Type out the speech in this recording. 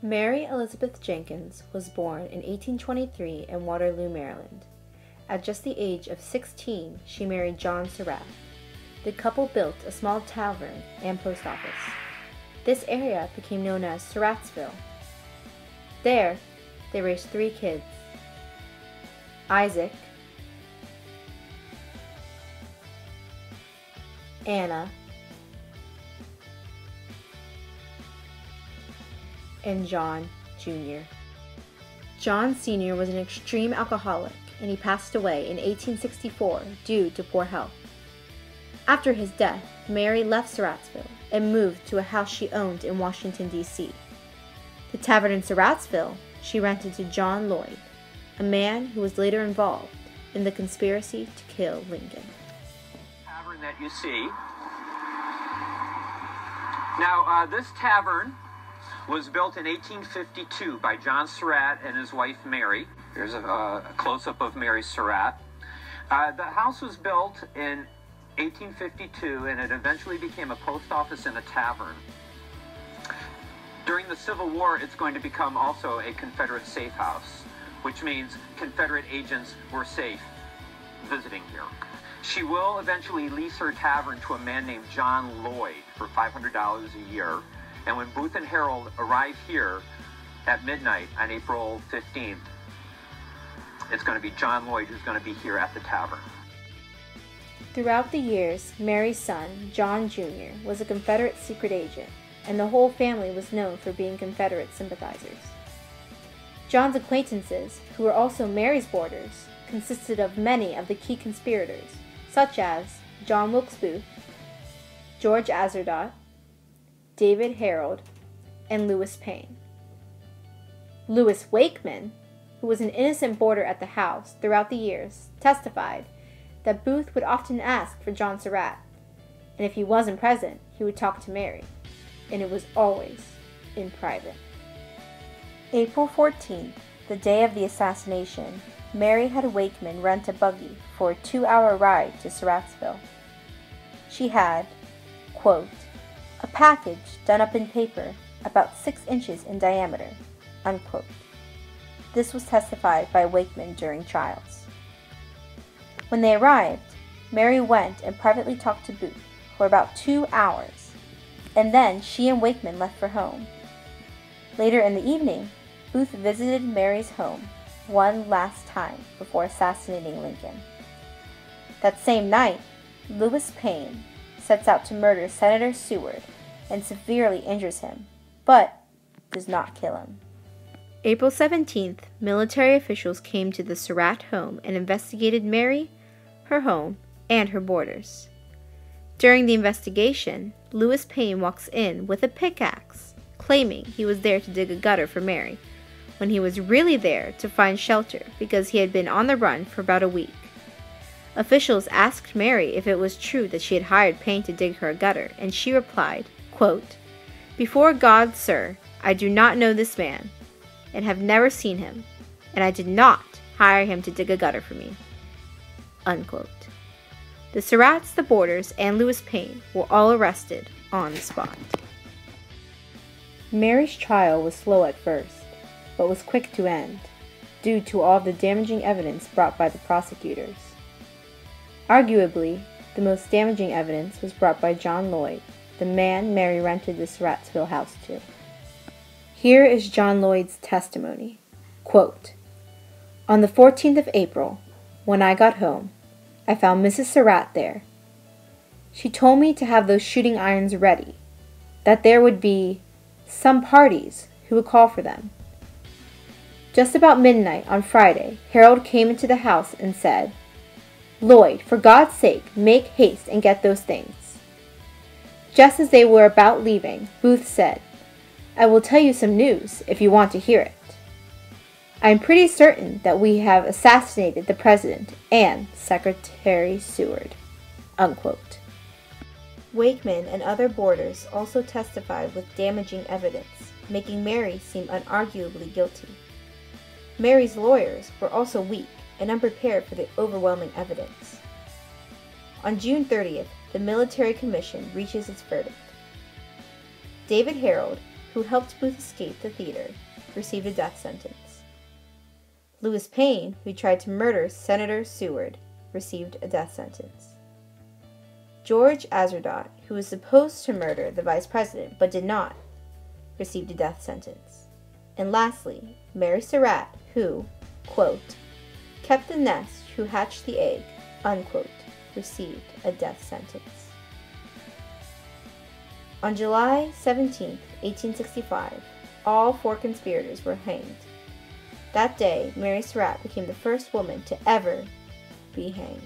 Mary Elizabeth Jenkins was born in 1823 in Waterloo, Maryland. At just the age of 16, she married John Surratt. The couple built a small tavern and post office. This area became known as Surrattsville. There, they raised 3 kids: Isaac, Anna, and John Jr. John Sr. was an extreme alcoholic, and he passed away in 1864 due to poor health. After his death, Mary left Surrattsville and moved to a house she owned in Washington, D.C. The tavern in Surrattsville she rented to John Lloyd, a man who was later involved in the conspiracy to kill Lincoln. Tavern that you see. Now, this tavern was built in 1852 by John Surratt and his wife Mary. Here's a close-up of Mary Surratt. The house was built in 1852, and it eventually became a post office and a tavern. During the Civil War, it's going to become also a Confederate safe house, which means Confederate agents were safe visiting here. She will eventually lease her tavern to a man named John Lloyd for $500 a year. And when Booth and Harold arrive here at midnight on April 15th, it's going to be John Lloyd who's going to be here at the tavern. Throughout the years, Mary's son, John Jr., was a Confederate secret agent, and the whole family was known for being Confederate sympathizers. John's acquaintances, who were also Mary's boarders, consisted of many of the key conspirators, such as John Wilkes Booth, George Azardot, David Harold, and Lewis Payne. Lewis Wakeman, who was an innocent boarder at the house throughout the years, testified that Booth would often ask for John Surratt, and if he wasn't present, he would talk to Mary, and it was always in private. April 14th, the day of the assassination, Mary had Wakeman rent a buggy for a 2-hour ride to Surrattsville. She had, quote, a package done up in paper about 6 inches in diameter, unquote. This was testified by Wakeman during trials. When they arrived, Mary went and privately talked to Booth for about 2 hours, and then she and Wakeman left for home. Later in the evening, Booth visited Mary's home one last time before assassinating Lincoln. That same night, Lewis Payne sets out to murder Senator Seward and severely injures him, but does not kill him. April 17th, military officials came to the Surratt home and investigated Mary, her home, and her boarders. During the investigation, Lewis Payne walks in with a pickaxe, claiming he was there to dig a gutter for Mary, when he was really there to find shelter because he had been on the run for about a week. Officials asked Mary if it was true that she had hired Payne to dig her a gutter, and she replied, quote, before God, sir, I do not know this man, and have never seen him, and I did not hire him to dig a gutter for me, unquote. The Surratts, the boarders, and Lewis Payne were all arrested on the spot. Mary's trial was slow at first, but was quick to end, due to all the damaging evidence brought by the prosecutors. Arguably, the most damaging evidence was brought by John Lloyd, the man Mary rented the Surrattsville house to. Here is John Lloyd's testimony. Quote, on the 14th of April, when I got home, I found Mrs. Surratt there. She told me to have those shooting irons ready, that there would be some parties who would call for them. Just about midnight on Friday, Harold came into the house and said, Lloyd, for God's sake, make haste and get those things. Just as they were about leaving, Booth said, I will tell you some news if you want to hear it. I am pretty certain that we have assassinated the President and Secretary Seward, unquote. Wakeman and other boarders also testified with damaging evidence, making Mary seem unarguably guilty. Mary's lawyers were also weak and unprepared for the overwhelming evidence. On June 30th, the military commission reaches its verdict. David Harold, who helped Booth escape the theater, received a death sentence. Lewis Payne, who tried to murder Senator Seward, received a death sentence. George Azardot, who was supposed to murder the vice president but did not, received a death sentence. And lastly, Mary Surratt, who, quote, kept the nest, who hatched the egg, unquote, received a death sentence. On July 17, 1865, all 4 conspirators were hanged. That day, Mary Surratt became the first woman to ever be hanged.